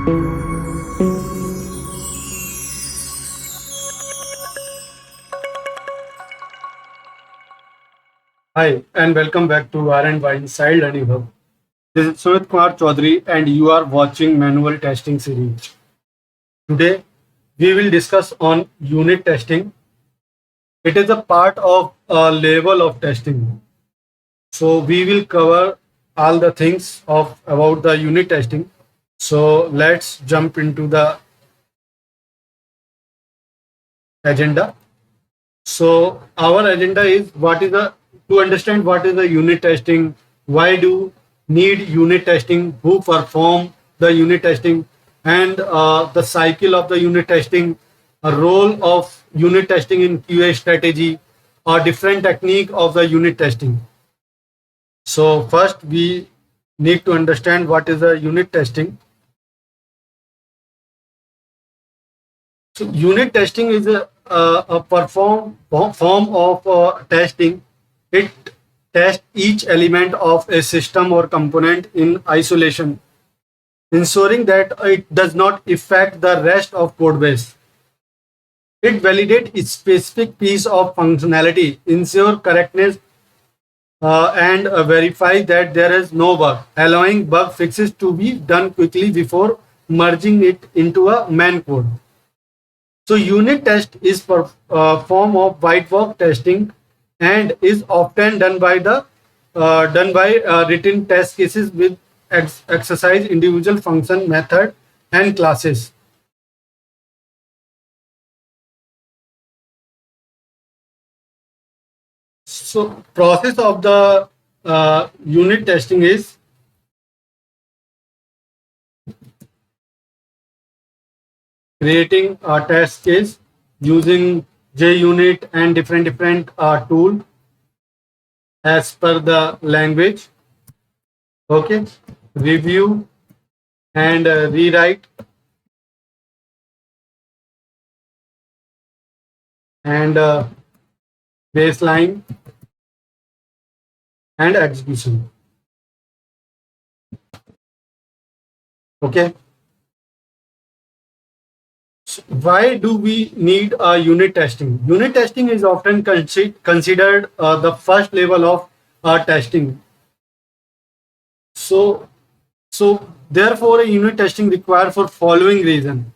Hi, and welcome back to R&Y Inside Learning Hub. This is Sumit Chaudhary, and you are watching Manual Testing Series. Today, we will discuss on unit testing. It is a part of a level of testing. So we will cover all the things of about the unit testing. So let's jump into the agenda. So our agenda is what is the to understand what is the unit testing, why do need unit testing, who perform the unit testing, and the cycle of the unit testing, a role of unit testing in QA strategy, or different technique of the unit testing. So first we need to understand what is the unit testing. So unit testing is a form of testing. It tests each element of a system or component in isolation, ensuring that it does not affect the rest of code base. It validates its specific piece of functionality, ensure correctness, and verify that there is no bug, allowing bug fixes to be done quickly before merging it into a main code. So unit test is for form of white box testing and is often done by written test cases with exercise individual function method and classes. So process of the unit testing is creating a test case using JUnit and different tool as per the language. Okay, review and rewrite and baseline and execution. Okay. So why do we need unit testing? Unit testing is often considered the first level of testing. So therefore, a unit testing required for following reason: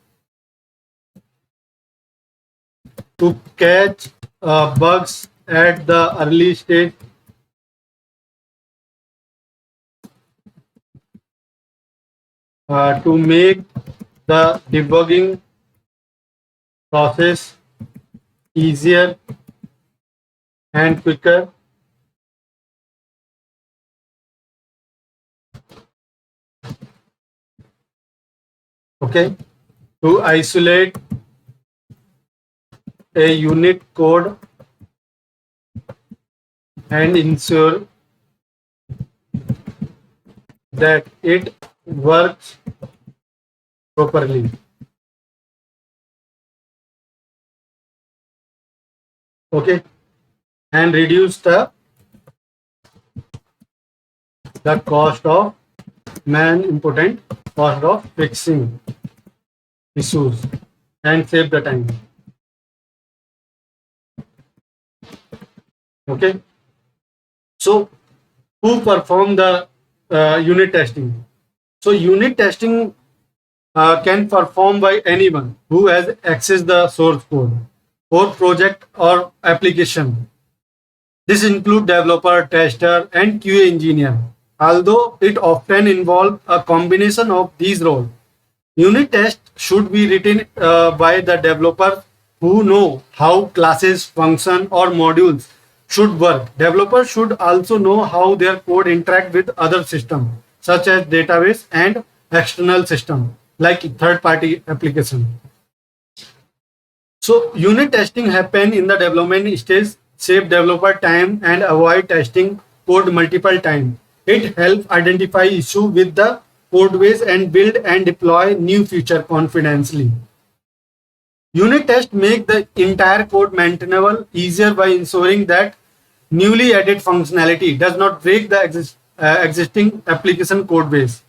to catch bugs at the early stage, to make the debugging process easier and quicker, okay, to isolate a unit code and ensure that it works properly. Okay, and reduce the cost of important cost of fixing issues and save the time. Okay, so who perform the unit testing? So unit testing can perform by anyone who has accessed the source code or project or application. This includes developer, tester, and QA engineer. Although it often involves a combination of these roles, unit tests should be written by the developers who know how classes, function, or modules should work. Developers should also know how their code interact with other systems, such as database and external system, like third-party application. So unit testing happen in the development stage, save developer time and avoid testing code multiple times. It helps identify issue with the code base and build and deploy new feature confidently. Unit test make the entire code maintainable easier by ensuring that newly added functionality does not break the existing application code base.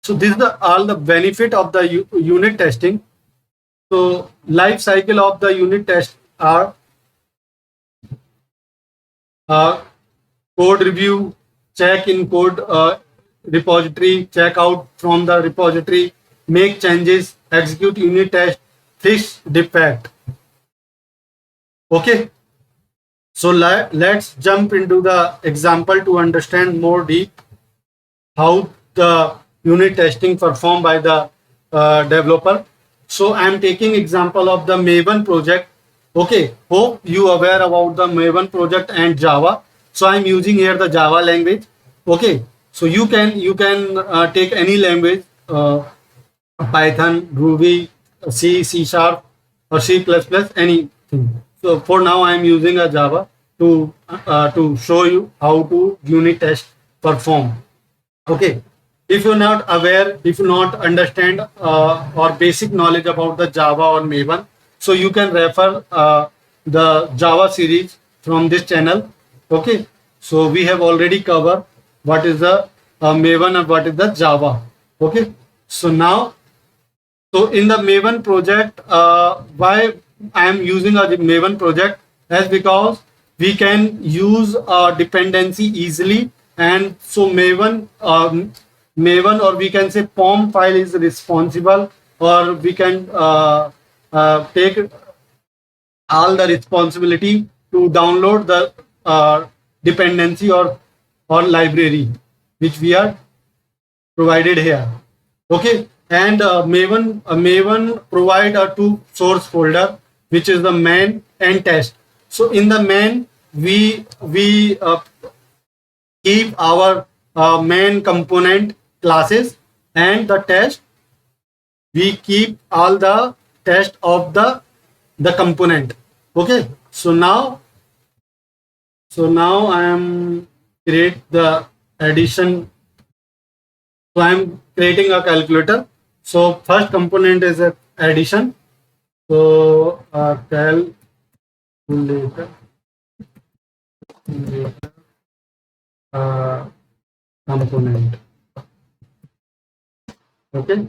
So this is all the benefit of the unit testing. So life cycle of the unit test are uh, code review, check in code repository, check out from the repository, make changes, execute unit test, fix defect. Okay. So let's jump into the example to understand more deep how the unit testing performed by the developer. So I'm taking example of the Maven project. Okay, hope you aware about the Maven project and Java. So I'm using here the Java language. Okay, so you can take any language, Python, Ruby, C, C sharp, or C++, anything. So for now, I'm using a Java to show you how to unit test perform. Okay, if you're not aware, if you not understand or basic knowledge about the Java or Maven, so you can refer the Java series from this channel. Okay, so we have already covered what is the Maven and what is the Java. Okay, so now, so in the Maven project, why I am using a Maven project is because we can use a dependency easily, and so Maven, or we can say POM file is responsible, or we can take all the responsibility to download the dependency or library which we are provided here. Okay, and Maven provide a two source folder, which is the main and test. So in the main, we keep our main component classes, and the test, we keep all the test of the component. Okay, so now I am create the addition. So I'm creating a calculator. So first component is a addition. So calculator uh, component. Okay.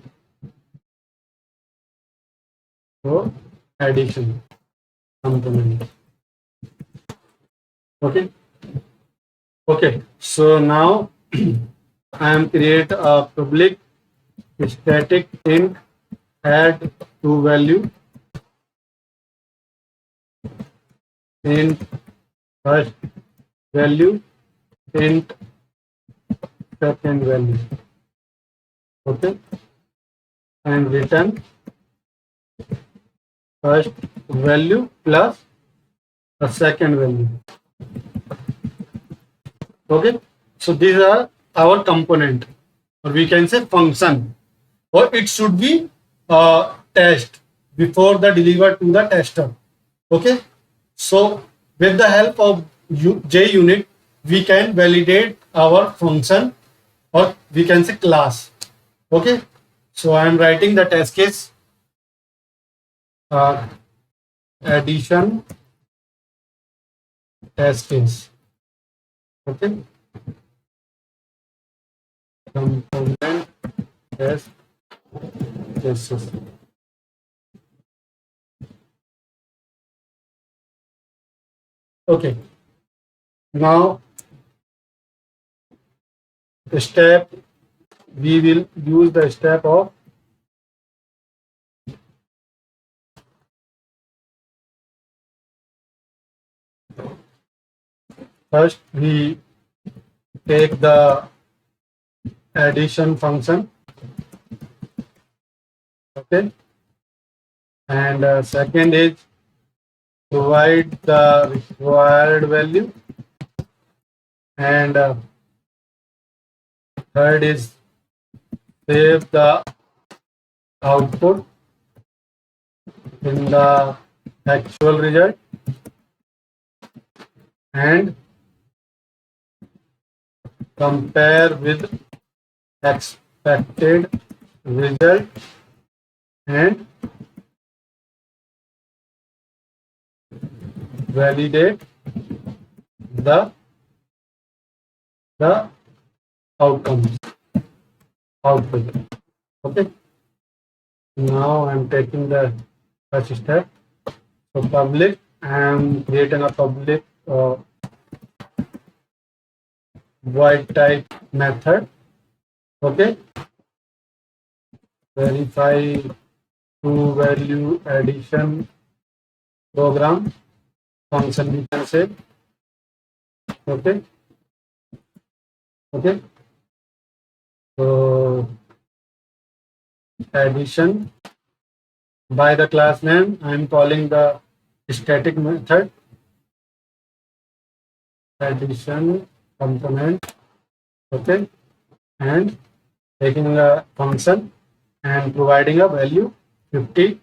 So addition component. Okay. Okay. So now I am create a public static int add to value int first value int second value. Okay, and return first value plus the second value. Okay, so these are our component, or we can say function, or it should be test before the deliver to the tester. Okay, so with the help of JUnit, we can validate our function, or we can say class. Okay, so I am writing the test case uh, addition test case. Okay, component test cases. Okay, now the step, we will use the step of first we take the addition function. Okay, and second is provide the required value, and third is save the output in the actual result, and compare with expected result, and validate the outcomes output. Okay. Now I'm taking the first step. So public, I'm creating a public void type method. Okay. Verify true value addition program function, we can say. Okay. Okay. So addition by the class name, I'm calling the static method addition component. Okay. And taking a function and providing a value 50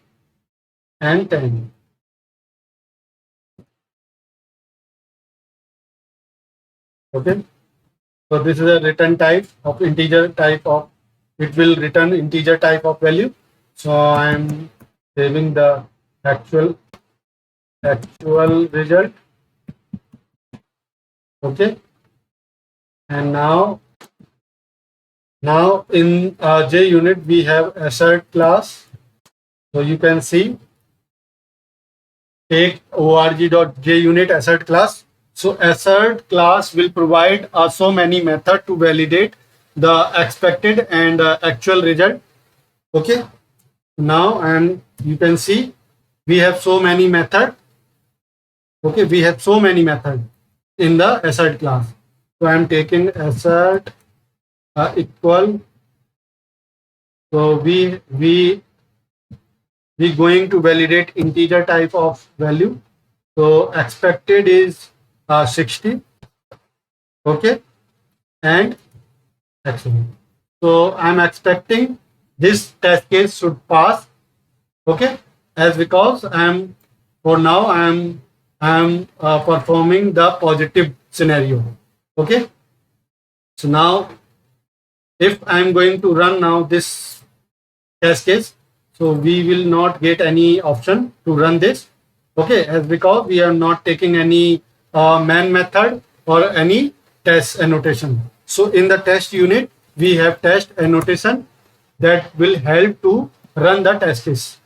and 10. Okay. So this is a return type of integer type of, it will return integer type of value. So I'm saving the actual result. Okay. And now in JUnit we have assert class. So you can see, take org.junit assert class. So assert class will provide so many method to validate the expected and actual result. Okay. Now, and you can see we have so many method. Okay, we have so many method in the assert class. So I'm taking assert equal. So we going to validate integer type of value. So expected is 60. Okay, and actually, so I'm expecting this test case should pass. Okay, as because for now I'm performing the positive scenario. Okay, so now if I'm going to run now this test case, so we will not get any option to run this. Okay, as because we are not taking any man method or any test annotation. So in the test unit we have test annotation that will help to run the test case.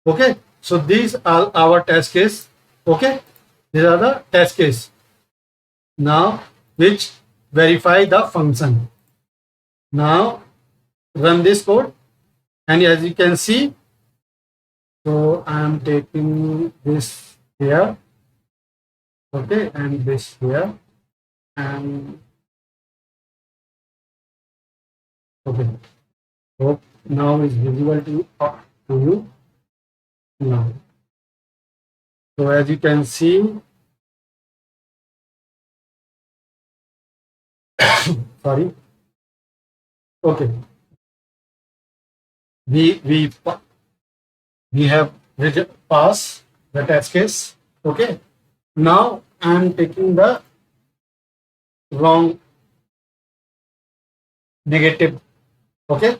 Okay, so these are our test case. Okay, these are the test case now which verify the function. Now run this code, and as you can see, so I am taking this here. Okay, and this here, and okay, hope now is visible to you now. So as you can see, sorry. Okay, we have pass the test case. Okay, now I am taking the wrong negative, okay,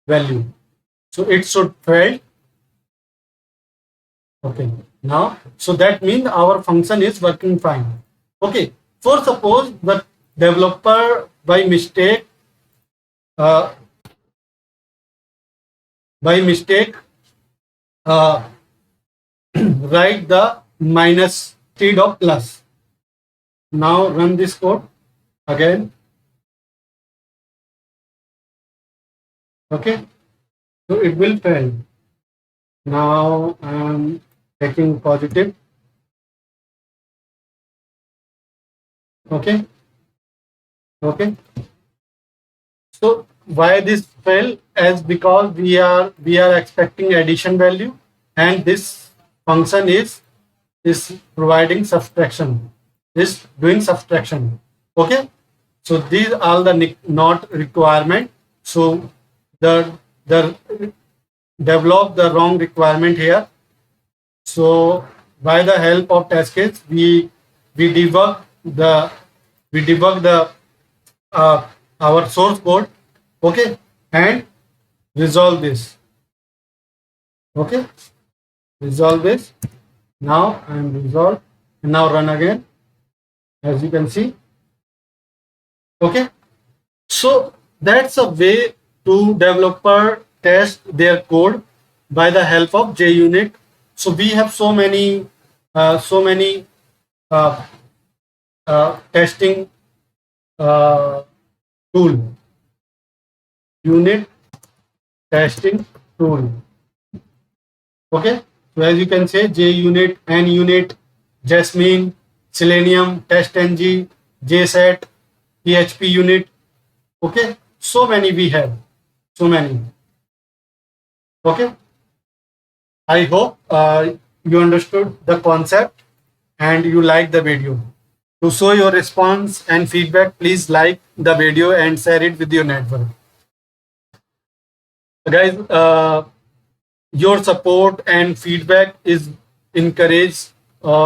value. So it should fail. Okay, now so that means our function is working fine. Okay, for suppose the developer uh, by mistake uh, write the minus instead of plus. Now run this code again. Okay, so it will fail. Now I am taking positive. Okay, okay. So why this fail? As because we are expecting addition value, and this function is providing subtraction, is doing subtraction. Okay, so these are the not requirement. So the develop the wrong requirement here. So by the help of test case, we debug the uh, our source code. Okay, and resolve this. Okay, resolve this. Now I am resolved. And now run again, as you can see. Okay, so that's a way to developer test their code by the help of JUnit. So we have so many uh, testing uh, tool, unit testing tool. Okay, so as you can say, JUnit, NUnit, Jasmine, Selenium, TestNG, JSet, PHP unit. Okay, so many we have, so many. Okay, I hope you understood the concept and you like the video. To show your response and feedback, please like the video and share it with your network. Guys, your support and feedback is encourage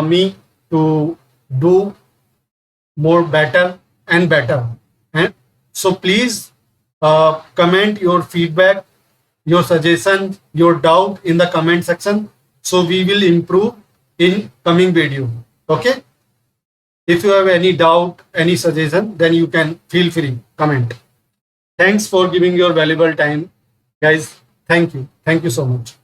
me to do more better and better. And so please comment your feedback, your suggestion, your doubt in the comment section. So we will improve in coming video. Okay. If you have any doubt, any suggestion, then you can feel free, comment. Thanks for giving your valuable time, guys. Thank you. Thank you so much.